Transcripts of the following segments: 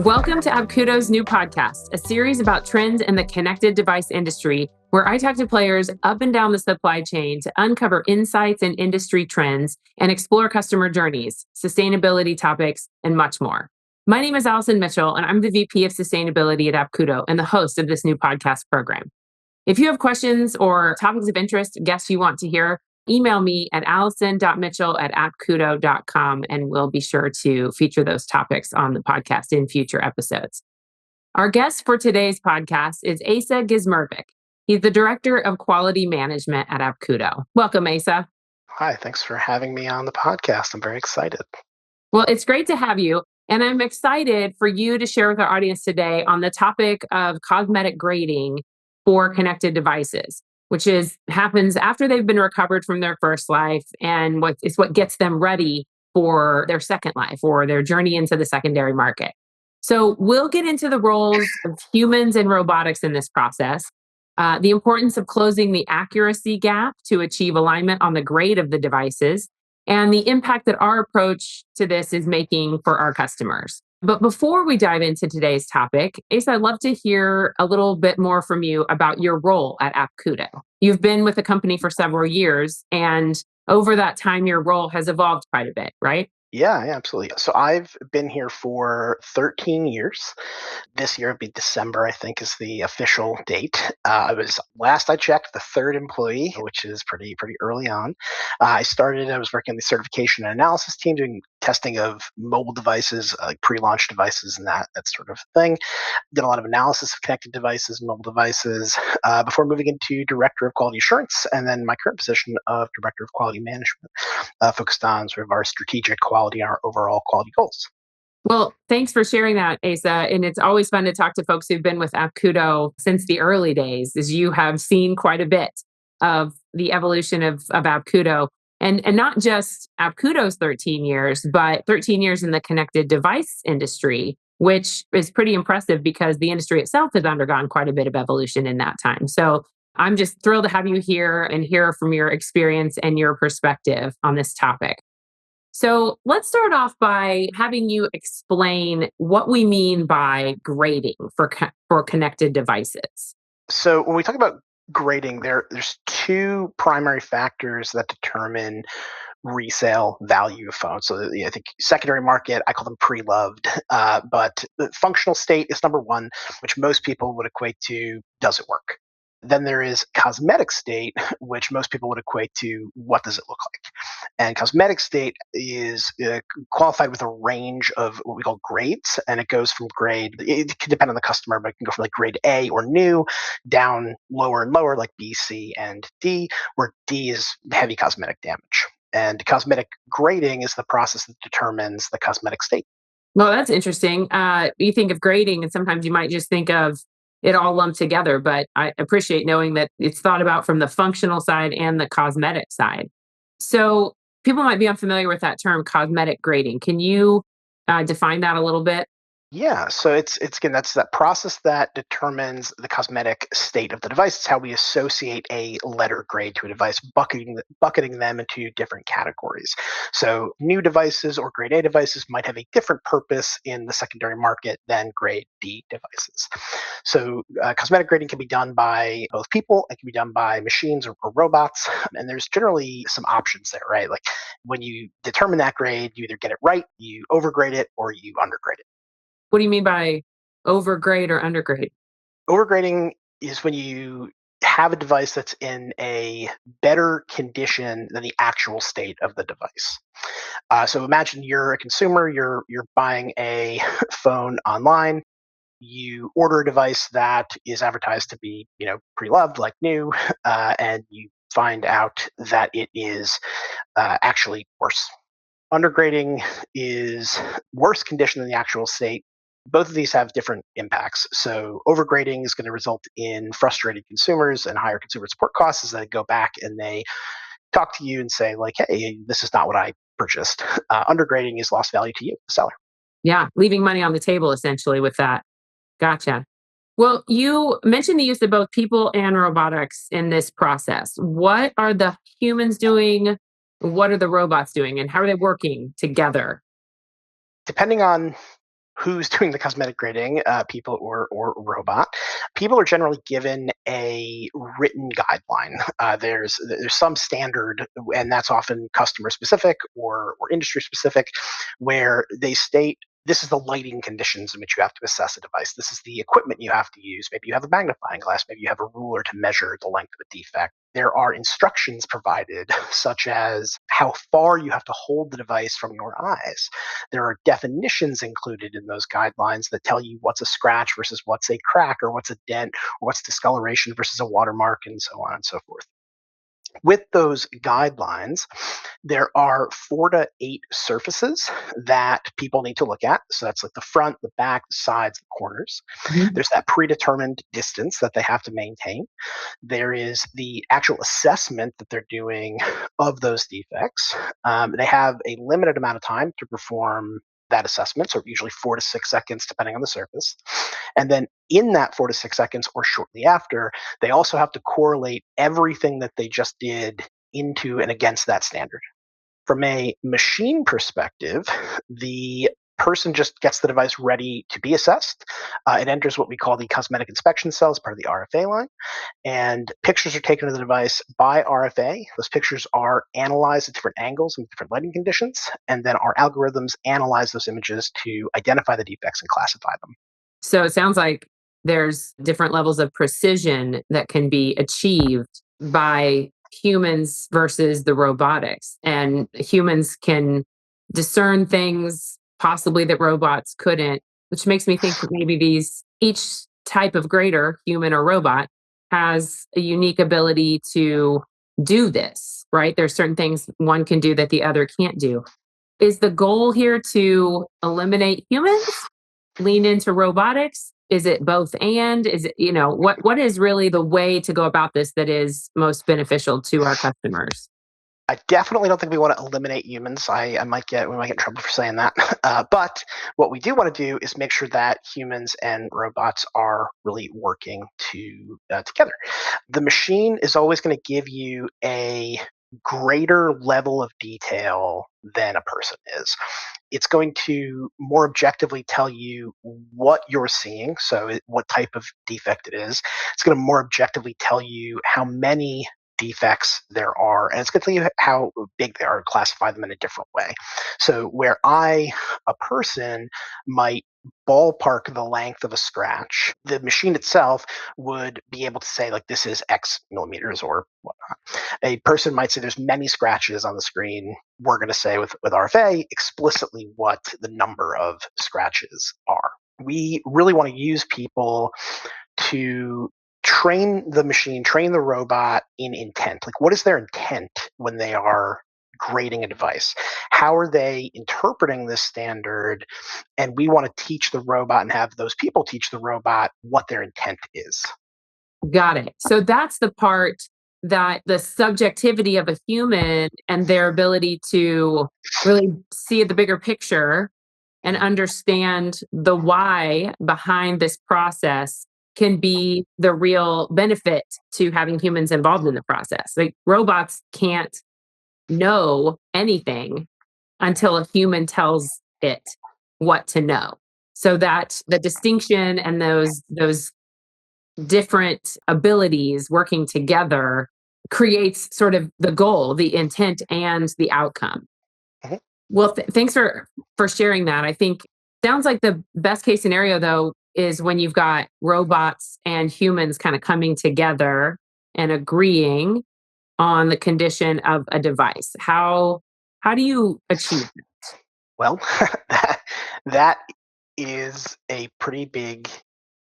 Welcome to Apkudo's new podcast, a series about trends in the connected device industry, where I talk to players up and down the supply chain to uncover insights and industry trends and explore customer journeys, sustainability topics, and much more. My name is Allyson Mitchell, and I'm the VP of Sustainability at Apkudo and the host of this new podcast program. If you have questions or topics of interest, guests you want to hear, email me at allyson.mitchell@apkudo.com, and we'll be sure to feature those topics on the podcast in future episodes. Our guest for today's podcast is Asa Gismervik. He's the Director of Quality Management at Apkudo. Welcome, Asa. Hi, thanks for having me on the podcast. I'm very excited. Well, it's great to have you. And I'm excited for you to share with our audience today on the topic of cosmetic grading for connected devices, which happens after they've been recovered from their first life and what gets them ready for their second life or their journey into the secondary market. So we'll get into the roles of humans and robotics in this process, the importance of closing the accuracy gap to achieve alignment on the grade of the devices, and the impact that our approach to this is making for our customers. But before we dive into today's topic, Asa, I'd love to hear a little bit more from you about your role at Apkudo. You've been with the company for several years, and over that time, your role has evolved quite a bit, right? Yeah, absolutely. So I've been here for 13 years. This year, it'll be December, I think, is the official date. Last I checked, the third employee, which is pretty early on. I was working on the certification and analysis team, doing testing of mobile devices, like pre-launch devices and that sort of thing. Did a lot of analysis of connected devices, mobile devices, before moving into Director of Quality Assurance, and then my current position of Director of Quality Management, focused on sort of our strategic quality and our overall quality goals. Well, thanks for sharing that, Asa. And it's always fun to talk to folks who've been with Apkudo since the early days, as you have seen quite a bit of the evolution of Apkudo. And not just Apkudo's 13 years, but 13 years in the connected device industry, which is pretty impressive because the industry itself has undergone quite a bit of evolution in that time. So I'm just thrilled to have you here and hear from your experience and your perspective on this topic. So let's start off by having you explain what we mean by grading for connected devices. So when we talk about grading, there's two primary factors that determine resale value of phones. So I think secondary market, I call them pre-loved, but the functional state is number one, which most people would equate to, does it work? Then there is cosmetic state, which most people would equate to, what does it look like? And cosmetic state is qualified with a range of what we call grades, and it goes from it can depend on the customer, but it can go from like grade A or new down lower and lower, like B, C, and D, where D is heavy cosmetic damage. And cosmetic grading is the process that determines the cosmetic state. Well, that's interesting. You think of grading, and sometimes you might just think of it all lumped together, but I appreciate knowing that it's thought about from the functional side and the cosmetic side. So people might be unfamiliar with that term, cosmetic grading. Can you define that a little bit? Yeah, so it's again, that's that process that determines the cosmetic state of the device. It's how we associate a letter grade to a device, bucketing them into different categories. So new devices or grade A devices might have a different purpose in the secondary market than grade D devices. So cosmetic grading can be done by both people, it can be done by machines or robots, and there's generally some options there, right? Like when you determine that grade, you either get it right, you overgrade it, or you undergrade it. What do you mean by overgrade or undergrade? Overgrading is when you have a device that's in a better condition than the actual state of the device. So imagine you're a consumer, you're buying a phone online, you order a device that is advertised to be, pre-loved, like new, and you find out that it is actually worse. Undergrading is worse condition than the actual state. Both of these have different impacts. So overgrading is going to result in frustrated consumers and higher consumer support costs as they go back and they talk to you and say, like, hey, this is not what I purchased. Undergrading is lost value to you, the seller. Yeah, leaving money on the table essentially with that. Gotcha. Well, you mentioned the use of both people and robotics in this process. What are the humans doing? What are the robots doing? And how are they working together? Depending on who's doing the cosmetic grading, people or robot. People are generally given a written guideline. There's some standard, and that's often customer specific or industry specific, where they state this is the lighting conditions in which you have to assess a device. This is the equipment you have to use. Maybe you have a magnifying glass. Maybe you have a ruler to measure the length of a defect. There are instructions provided, such as how far you have to hold the device from your eyes. There are definitions included in those guidelines that tell you what's a scratch versus what's a crack, or what's a dent, or what's discoloration versus a watermark, and so on and so forth. With those guidelines, there are 4 to 8 surfaces that people need to look at. So that's like the front, the back, the sides, the corners. Mhm. There's that predetermined distance that they have to maintain. There is the actual assessment that they're doing of those defects. They have a limited amount of time to perform that assessment, so usually 4 to 6 seconds, depending on the surface. And then in that 4 to 6 seconds or shortly after, they also have to correlate everything that they just did into and against that standard. From a machine perspective, the person just gets the device ready to be assessed. It enters what we call the cosmetic inspection cell as part of the RFA line, and pictures are taken of the device by RFA. Those pictures are analyzed at different angles and different lighting conditions, and then our algorithms analyze those images to identify the defects and classify them. So it sounds like there's different levels of precision that can be achieved by humans versus the robotics. And humans can discern things possibly that robots couldn't, which makes me think that maybe each type of grader, human or robot, has a unique ability to do this, right? There's certain things one can do that the other can't do. Is the goal here to eliminate humans, lean into robotics? Is it both and? Is it, what is really the way to go about this that is most beneficial to our customers? I definitely don't think we want to eliminate humans. We might get in trouble for saying that. But what we do want to do is make sure that humans and robots are really working together. The machine is always going to give you a greater level of detail than a person is. It's going to more objectively tell you what you're seeing, so what type of defect it is. It's going to more objectively tell you how many defects there are, and it's going to tell you how big they are, classify them in a different way. So where a person, might ballpark the length of a scratch, the machine itself would be able to say, like, this is X millimeters or whatnot. A person might say there's many scratches on the screen. We're going to say with RFA explicitly what the number of scratches are. We really want to use people to train the machine, train the robot in intent. Like, what is their intent when they are grading a device? How are they interpreting this standard? And we want to teach the robot and have those people teach the robot what their intent is. Got it. So that's the part that the subjectivity of a human and their ability to really see the bigger picture and understand the why behind this process can be the real benefit to having humans involved in the process. Like robots can't know anything until a human tells it what to know. So that the distinction and those different abilities working together creates sort of the goal, the intent, and the outcome. Mhm. Well, thanks for sharing that. I think sounds like the best case scenario though is when you've got robots and humans kind of coming together and agreeing on the condition of a device. How do you achieve that? Well, that, that is a pretty big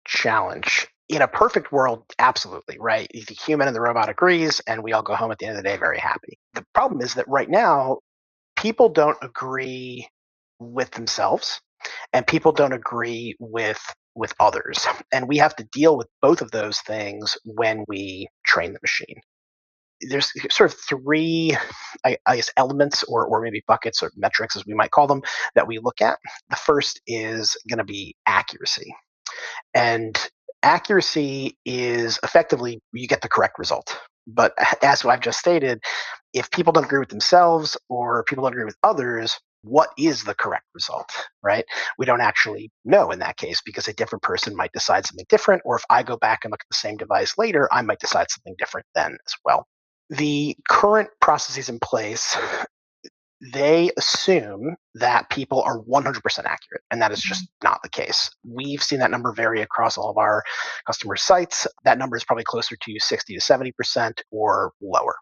challenge. In a perfect world, absolutely, right? The human and the robot agrees, and we all go home at the end of the day very happy. The problem is that right now, people don't agree with themselves, and people don't agree with others, and we have to deal with both of those things when we train the machine. There's sort of three, I guess, elements or maybe buckets or metrics, as we might call them, that we look at. The first is going to be accuracy. And accuracy is effectively you get the correct result. But as I've just stated, if people don't agree with themselves or people don't agree with others, what is the correct result, right? We don't actually know in that case because a different person might decide something different, or if I go back and look at the same device later, I might decide something different then as well. The current processes in place, they assume that people are 100% accurate, and that is just not the case. We've seen that number vary across all of our customer sites. That number is probably closer to 60 to 70% or lower.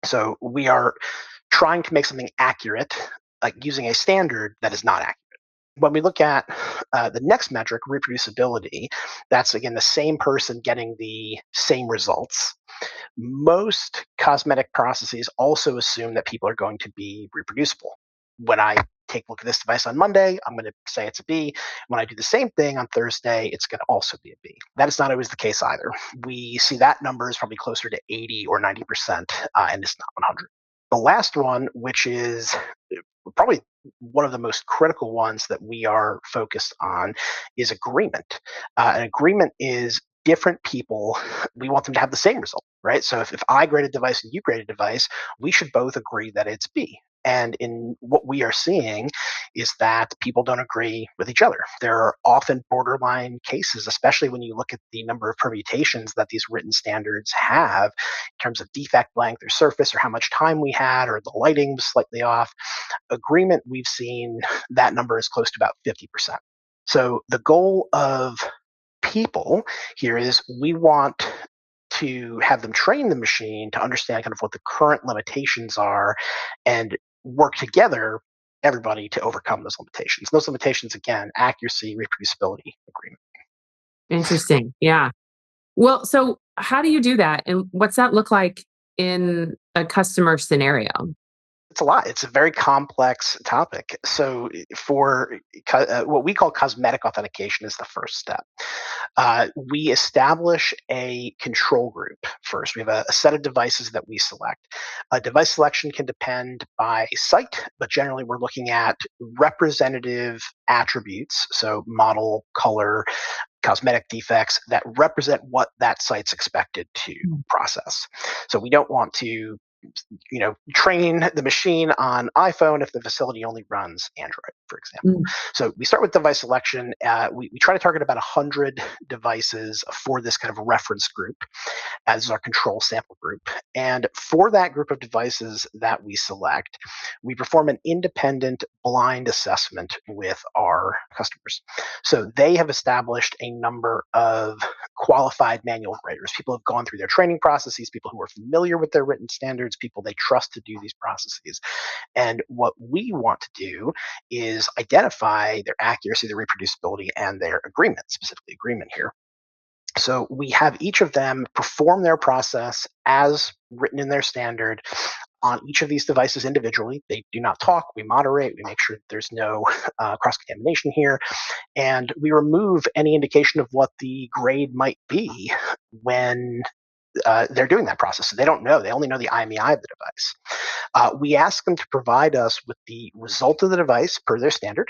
So we are trying to make something accurate, like using a standard that is not accurate. When we look at the next metric, reproducibility, that's again the same person getting the same results. Most cosmetic processes also assume that people are going to be reproducible. When I take a look at this device on Monday, I'm going to say it's a B. When I do the same thing on Thursday, it's going to also be a B. That is not always the case either. We see that number is probably closer to 80 or 90%, and it's not 100. The last one, which is probably one of the most critical ones that we are focused on, is agreement. An agreement is different people, we want them to have the same result, right? So if I grade a device and you grade a device, we should both agree that it's B. And in what we are seeing is that people don't agree with each other. There are often borderline cases, especially when you look at the number of permutations that these written standards have in terms of defect length or surface or how much time we had or the lighting was slightly off. Agreement, we've seen that number is close to about 50%. So the goal of people here is we want to have them train the machine to understand kind of what the current limitations are and work together, everybody, to overcome those limitations. Those limitations, again, accuracy, reproducibility, agreement. Interesting. Yeah. Well, so how do you do that? And what's that look like in a customer scenario? It's a lot. It's a very complex topic. So, for what we call cosmetic authentication, is the first step. We establish a control group first. We have a set of devices that we select. Device selection can depend by site, but generally we're looking at representative attributes, so model, color, cosmetic defects that represent what that site's expected to process. So we don't want to train the machine on iPhone if the facility only runs Android, for example. Mm. So we start with device selection. We try to target about 100 devices for this kind of reference group as our control sample group. And for that group of devices that we select, we perform an independent blind assessment with our customers. So they have established a number of qualified manual graders. People have gone through their training processes, people who are familiar with their written standards, people they trust to do these processes. And what we want to do is identify their accuracy, their reproducibility, and their agreement, specifically agreement here. So we have each of them perform their process as written in their standard on each of these devices individually. They do not talk. We moderate. We make sure that there's no cross contamination here. And we remove any indication of what the grade might be when they're doing that process. So they don't know. They only know the IMEI of the device. We ask them to provide us with the result of the device per their standard,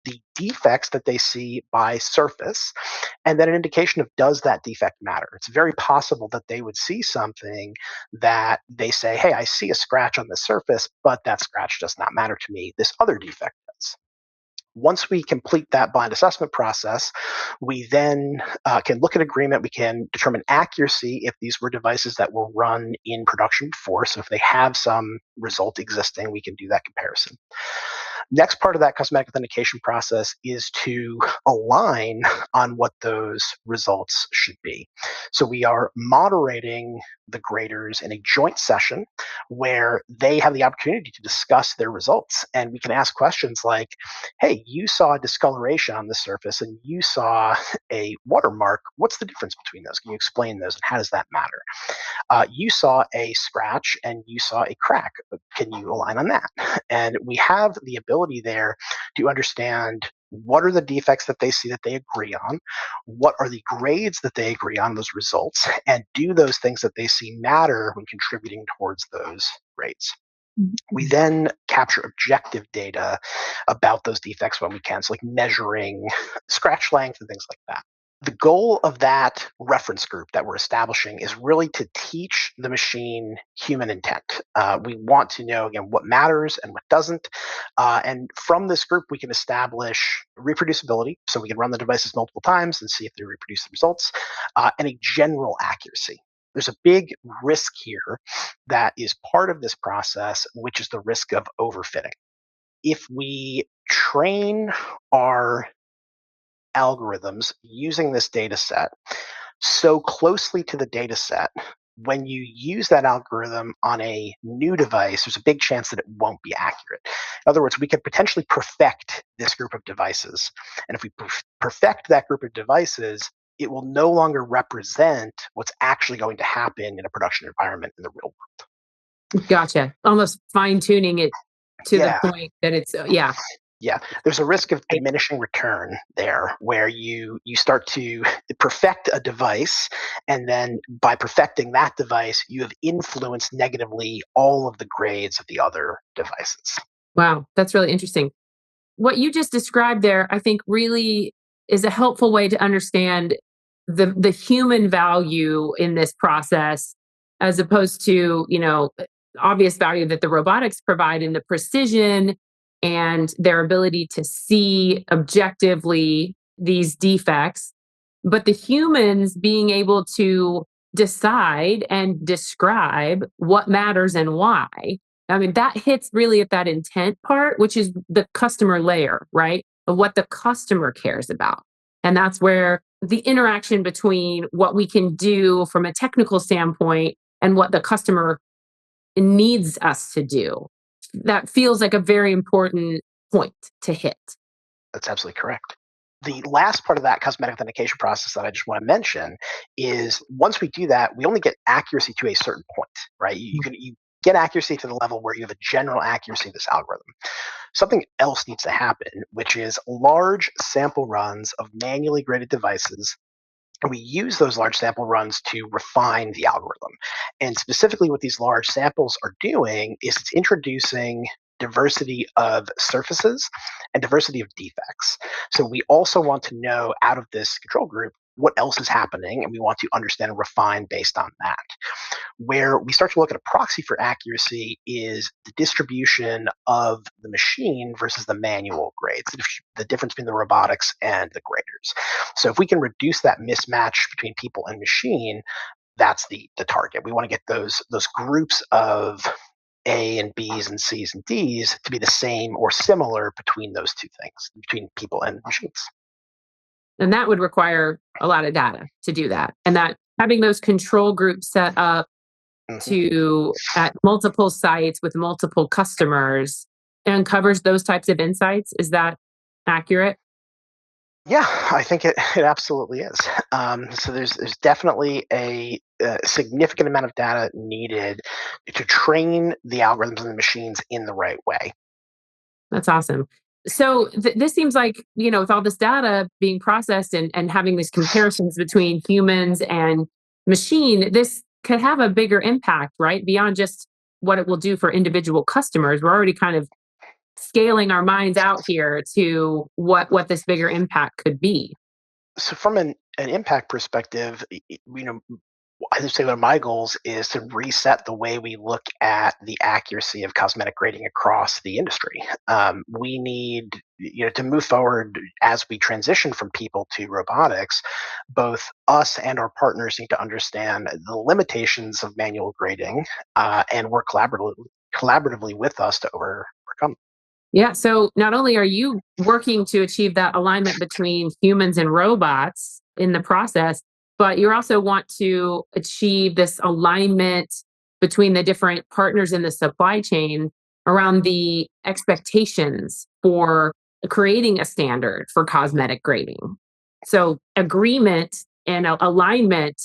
the defects that they see by surface, and then an indication of does that defect matter. It's very possible that they would see something that they say, hey, I see a scratch on the surface, but that scratch does not matter to me. This other defect does. Once we complete that blind assessment process, we then can look at agreement. We can determine accuracy if these were devices that were run in production before. So if they have some result existing, we can do that comparison. Next part of that cosmetic authentication process is to align on what those results should be. So we are moderating the graders in a joint session where they have the opportunity to discuss their results. And we can ask questions like, hey, you saw a discoloration on the surface and you saw a watermark. What's the difference between those? Can you explain those and how does that matter? You saw a scratch and you saw a crack. Can you align on that? And we have the ability there to understand what are the defects that they see that they agree on, what are the grades that they agree on, those results, and do those things that they see matter when contributing towards those grades. We then capture objective data about those defects when we can, so like measuring scratch length and things like that. The goal of that reference group that we're establishing is really to teach the machine human intent. We want to know, again, what matters and what doesn't. And from this group, we can establish reproducibility. So we can run the devices multiple times and see if they reproduce the results, and a general accuracy. There's a big risk here that is part of this process, which is the risk of overfitting. If we train our algorithms using this data set so closely to the data set, when you use that algorithm on a new device, there's a big chance that it won't be accurate. In other words, we could potentially perfect this group of devices. And if we perfect that group of devices, it will no longer represent what's actually going to happen in a production environment in the real world. Gotcha. Almost fine tuning it to the Yeah. point that it's, yeah. Yeah, there's a risk of diminishing return there, where you start to perfect a device, and then by perfecting that device, you have influenced negatively all of the grades of the other devices. Wow. That's really interesting. What you just described there, I think really is a helpful way to understand the human value in this process, as opposed to, obvious value that the robotics provide in the precision and their ability to see objectively these defects, but the humans being able to decide and describe what matters and why. I mean, that hits really at that intent part, which is the customer layer, right? Of what the customer cares about. And that's where the interaction between what we can do from a technical standpoint and what the customer needs us to do. That feels like a very important point to hit. That's absolutely correct. The last part of that cosmetic authentication process that I just want to mention is, once we do that, we only get accuracy to a certain point, right? You get accuracy to the level where you have a general accuracy of this algorithm. Something else needs to happen, which is large sample runs of manually graded devices. And we use those large sample runs to refine the algorithm. And specifically, what these large samples are doing is it's introducing diversity of surfaces and diversity of defects. So we also want to know, out of this control group, what else is happening, and we want to understand and refine based on that. Where we start to look at a proxy for accuracy is the distribution of the machine versus the manual grades, the difference between the robotics and the graders. So if we can reduce that mismatch between people and machine, that's the target. We want to get those groups of A and Bs and Cs and Ds to be the same or similar between those two things, between people and machines. And that would require a lot of data to do that. And that having those control groups set up Mhm. to at multiple sites with multiple customers uncovers those types of insights. Is that accurate? Yeah, I think it absolutely is. So there's definitely a significant amount of data needed to train the algorithms and the machines in the right way. That's awesome. So this seems like, with all this data being processed and having these comparisons between humans and machine, this could have a bigger impact, right? Beyond just what it will do for individual customers. We're already kind of scaling our minds out here to what this bigger impact could be. So from an impact perspective, I would say one of my goals is to reset the way we look at the accuracy of cosmetic grading across the industry. We need, to move forward as we transition from people to robotics. Both us and our partners need to understand the limitations of manual grading, and work collaboratively with us to overcome. Yeah. So not only are you working to achieve that alignment between humans and robots in the process, but you also want to achieve this alignment between the different partners in the supply chain around the expectations for creating a standard for cosmetic grading. So agreement and alignment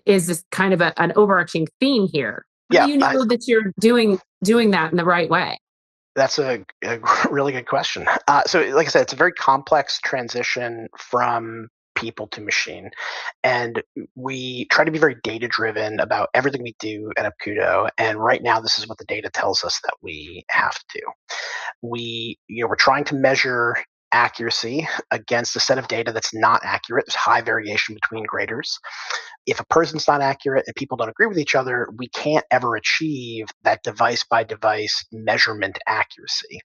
is this kind of an overarching theme here. How do Yeah, you know that you're doing that in the right way? that's a really good question. So, like I said, it's a very complex transition from people to machine, and we try to be very data driven about everything we do at Apkudo. And right now, this is what the data tells us that we have to do. We're trying to measure accuracy against a set of data that's not accurate. There's high variation between graders. If a person's not accurate and people don't agree with each other, we can't ever achieve that device by device measurement accuracy.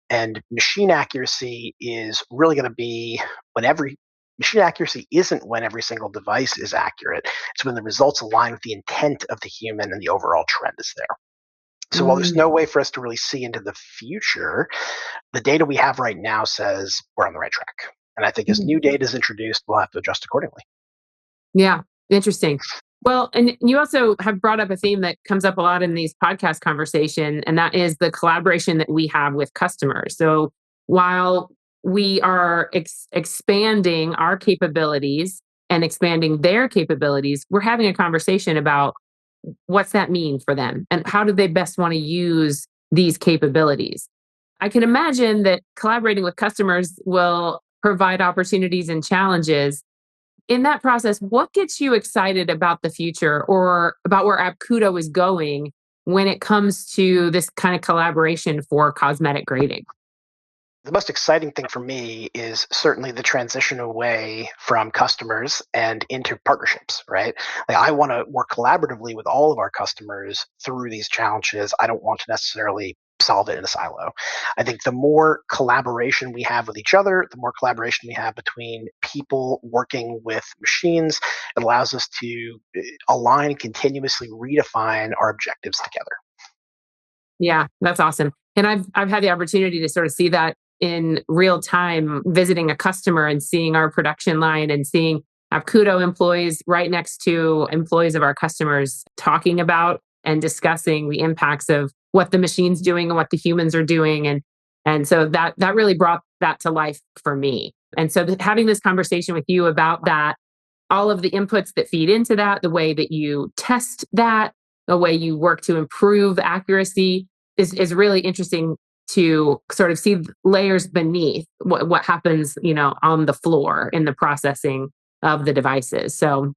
And machine accuracy is really going to be when every machine accuracy isn't when every single device is accurate. It's when the results align with the intent of the human and the overall trend is there. So while there's no Mm, way for us to really see into the future, the data we have right now says we're on the right track. And I think as mm. new data is introduced, we'll have to adjust accordingly. Yeah, interesting. Well, and you also have brought up a theme that comes up a lot in these podcast conversation, and that is the collaboration that we have with customers. So while we are expanding our capabilities and expanding their capabilities, we're having a conversation about what's that mean for them and how do they best want to use these capabilities. I can imagine that collaborating with customers will provide opportunities and challenges in that process. What gets you excited about the future or about where Apkudo is going when it comes to this kind of collaboration for cosmetic grading? The most exciting thing for me is certainly the transition away from customers and into partnerships, right? Like I want to work collaboratively with all of our customers through these challenges. I don't want to necessarily solve it in a silo. I think the more collaboration we have with each other, the more collaboration we have between people working with machines, it allows us to align and continuously redefine our objectives together. Yeah, that's awesome. And I've had the opportunity to sort of see that in real time, visiting a customer and seeing our production line and seeing Apkudo employees right next to employees of our customers talking about and discussing the impacts of what the machine's doing and what the humans are doing. And so that really brought that to life for me. And so having this conversation with you about that, all of the inputs that feed into that, the way that you test that, the way you work to improve accuracy is really interesting to sort of see layers beneath what happens, on the floor in the processing of the devices. So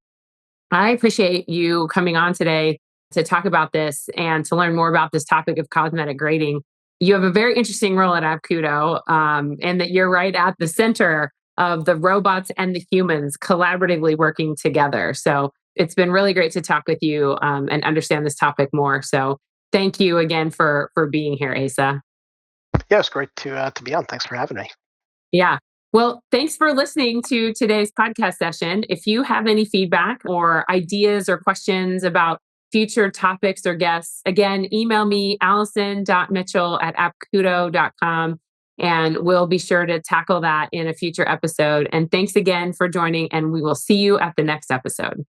I appreciate you coming on today to talk about this and to learn more about this topic of cosmetic grading. You have a very interesting role at Apkudo, and that you're right at the center of the robots and the humans collaboratively working together. So it's been really great to talk with you, and understand this topic more. So thank you again for being here, Asa. Yeah, it's great to be on. Thanks for having me. Yeah. Well, thanks for listening to today's podcast session. If you have any feedback or ideas or questions about future topics or guests, again, email me allison.mitchell@apkudo.com and we'll be sure to tackle that in a future episode. And thanks again for joining, and we will see you at the next episode.